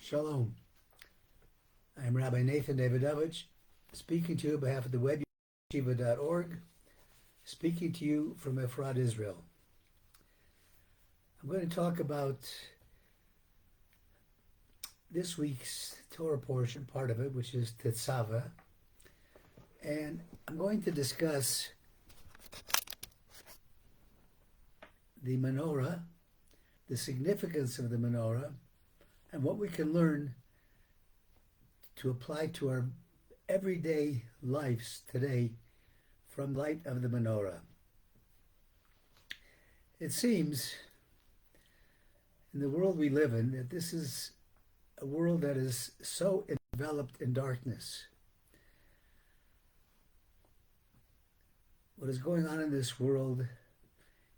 Shalom. I'm Rabbi Nathan Davidovich, speaking to you on behalf of the web yeshiva.org, speaking to you from Efrat, Israel. I'm going to talk about this week's Torah portion, part of it, which is Tetzaveh, and I'm going to discuss the Menorah, the significance of the Menorah, and what we can learn to apply to our everyday lives today from light of the Menorah. It seems in the world we live in that this is a world that is so enveloped in darkness. What is going on in this world,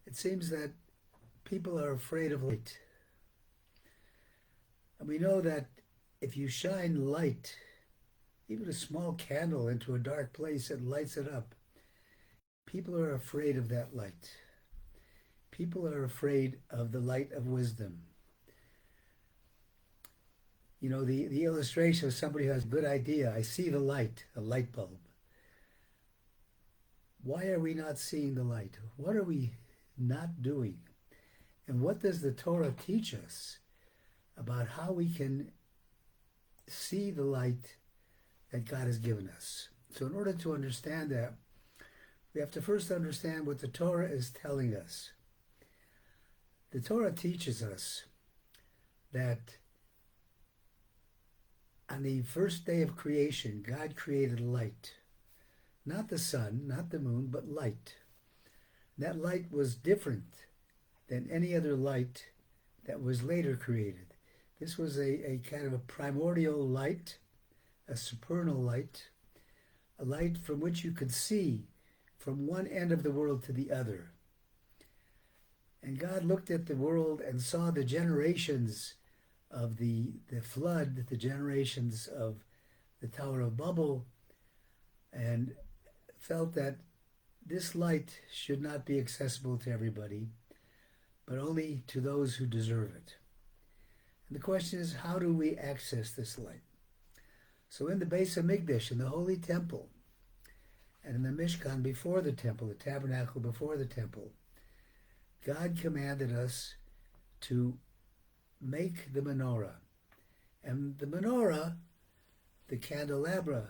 it seems that people are afraid of light. And we know that if you shine light, even a small candle, into a dark place, it lights it up. People are afraid of that light. People are afraid of the light of wisdom. You know, the illustration of somebody who has a good idea. I see the light, a light bulb. Why are we not seeing the light? What are we not doing? And what does the Torah teach us about how we can see the light that God has given us? So in order to understand that, we have to first understand what the Torah is telling us. The Torah teaches us that on the first day of creation, God created light. Not the sun, not the moon, but light. That light was different than any other light that was later created. This was a kind of a primordial light, a supernal light, a light from which you could see from one end of the world to the other. And God looked at the world and saw the generations of the flood, the generations of the Tower of Babel, and felt that this light should not be accessible to everybody, but only to those who deserve it. And the question is, how do we access this light? So in the Beis HaMikdash, in the Holy Temple, and in the Mishkan before the temple, the tabernacle before the temple, God commanded us to make the Menorah. And the Menorah, the candelabra,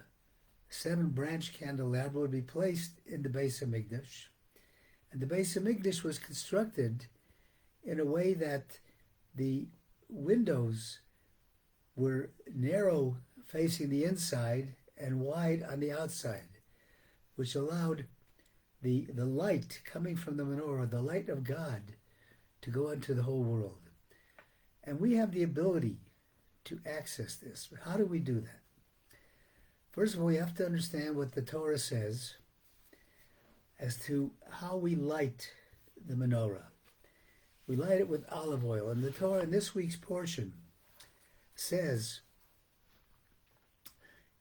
7-branch candelabra, would be placed in the Beis HaMikdash. And the Beis HaMikdash was constructed in a way that the windows were narrow facing the inside and wide on the outside, which allowed the light coming from the menorah, the light of God, to go into the whole world. And we have the ability to access this. How do we do that? First of all, we have to understand what the Torah says as to how we light the menorah. We light it with olive oil. And the Torah in this week's portion says,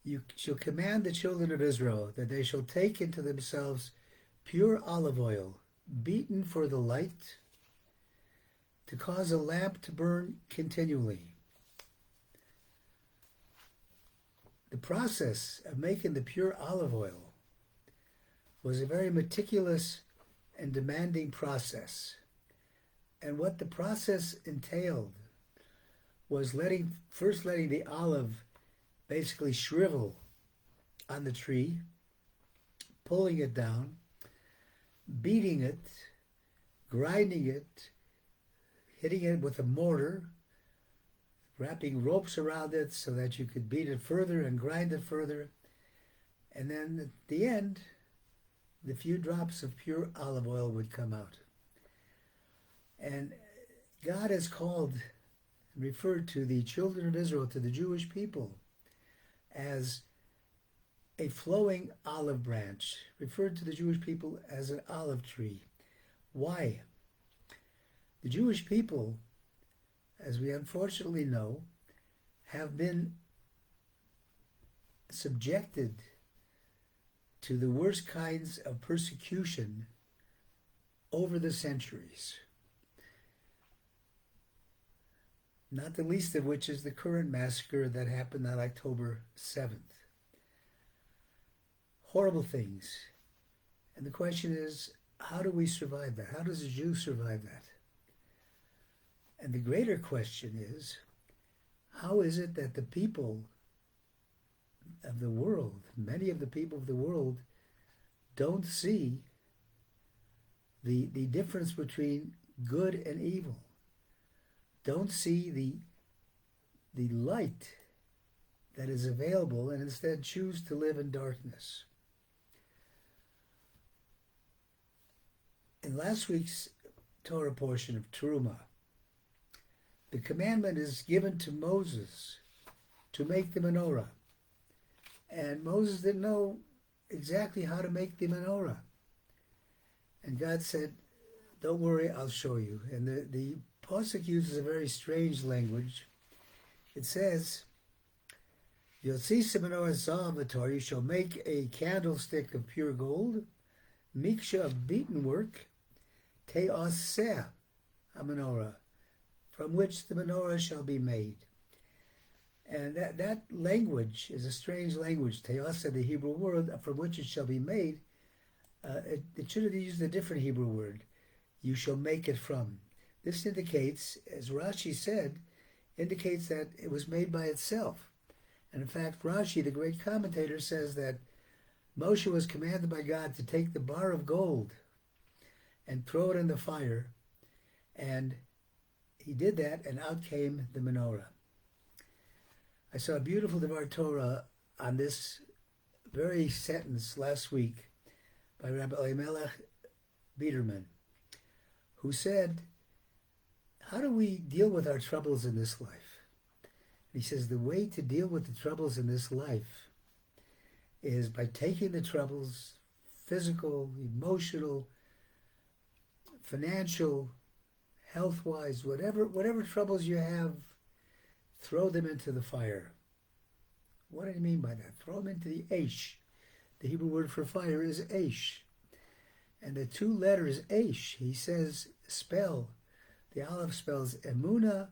you shall command the children of Israel that they shall take into themselves pure olive oil, beaten for the light, to cause a lamp to burn continually. The process of making the pure olive oil was a very meticulous and demanding process. And what the process entailed was first letting the olive basically shrivel on the tree, pulling it down, beating it, grinding it, hitting it with a mortar, wrapping ropes around it so that you could beat it further and grind it further. And then at the end, the few drops of pure olive oil would come out. And God has called and referred to the children of Israel, to the Jewish people, as a flowing olive branch, referred to the Jewish people as an olive tree. Why? The Jewish people, as we unfortunately know, have been subjected to the worst kinds of persecution over the centuries. not the least of which is the current massacre that happened on October 7th. Horrible things. And the question is, how do we survive that? How does a Jew survive that? And the greater question is, how is it that the people of the world, many of the people of the world, don't see the difference between good and evil, don't see the light that is available, and instead choose to live in darkness? In last week's Torah portion of Terumah, the commandment is given to Moses to make the menorah. And Moses didn't know exactly how to make the menorah. And God said, don't worry, I'll show you. And the Pasuk uses a very strange language. It says, Yotzisa menorah zav, you shall make a candlestick of pure gold, miksha of beaten work, te'aseh, a menorah, from which the menorah shall be made. And that language is a strange language. Te'aseh, the Hebrew word, from which it shall be made, it should have used a different Hebrew word. You shall make it from. This indicates, as Rashi said, indicates that it was made by itself. And in fact, Rashi, the great commentator, says that Moshe was commanded by God to take the bar of gold and throw it in the fire, and he did that, and out came the menorah. I saw a beautiful Devar Torah on this very sentence last week by Rabbi Elimelech Biederman, who said, how do we deal with our troubles in this life? He says the way to deal with the troubles in this life is by taking the troubles, physical, emotional, financial, health-wise, whatever troubles you have, throw them into the fire. What do you mean by that? Throw them into the Aish. The Hebrew word for fire is Aish. And the two letters Aish, he says, spell. The Aleph spells Emunah,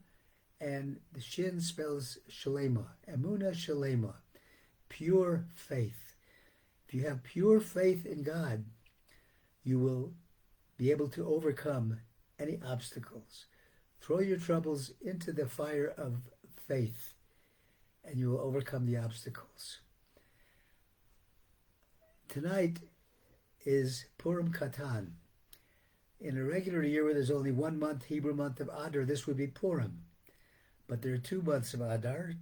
and the Shin spells Shalema. Emunah Shalema. Pure faith. If you have pure faith in God, you will be able to overcome any obstacles. Throw your troubles into the fire of faith, and you will overcome the obstacles. Tonight is Purim Katan. In a regular year where there's only 1 month, Hebrew month of Adar, this would be Purim. But there are 2 months of Adar,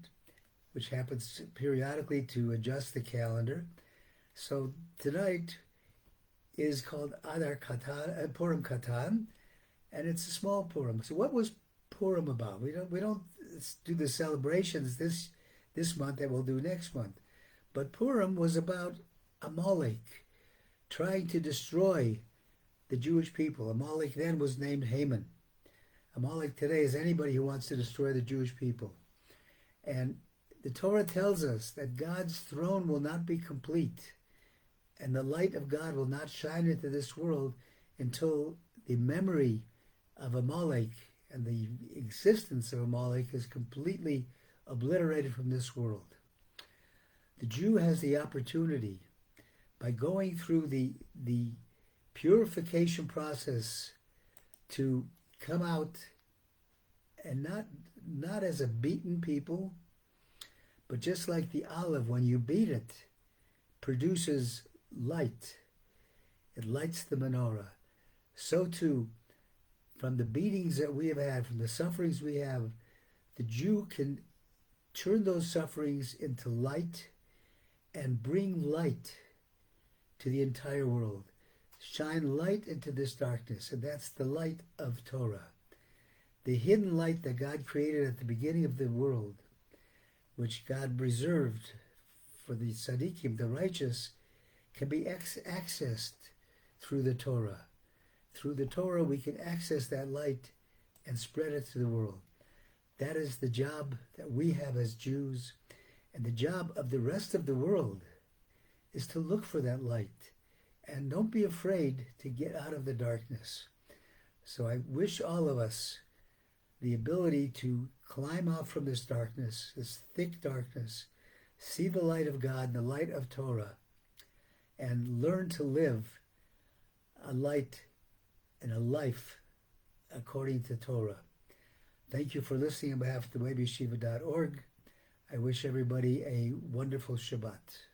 which happens periodically to adjust the calendar. So tonight is called Adar Katan, Purim Katan, and it's a small Purim. So what was Purim about? We don't do the celebrations this month that we'll do next month. But Purim was about Amalek trying to destroy the Jewish people. Amalek then was named Haman. Amalek today is anybody who wants to destroy the Jewish people. And the Torah tells us that God's throne will not be complete, and the light of God will not shine into this world until the memory of Amalek and the existence of Amalek is completely obliterated from this world. The Jew has the opportunity, by going through the purification process, to come out and not as a beaten people, but just like the olive, when you beat it, produces light. It lights the menorah. So too, from the beatings that we have had, from the sufferings we have, the Jew can turn those sufferings into light and bring light to the entire world. Shine light into this darkness, and that's the light of Torah. The hidden light that God created at the beginning of the world, which God reserved for the tzaddikim, the righteous, can be accessed through the Torah. Through the Torah, we can access that light and spread it to the world. That is the job that we have as Jews, and the job of the rest of the world is to look for that light. And don't be afraid to get out of the darkness. So I wish all of us, the ability to climb out from this darkness, this thick darkness, see the light of God, the light of Torah, and learn to live a light and a life according to Torah. Thank you for listening on behalf of the WebYeshiva.org. I wish everybody a wonderful Shabbat.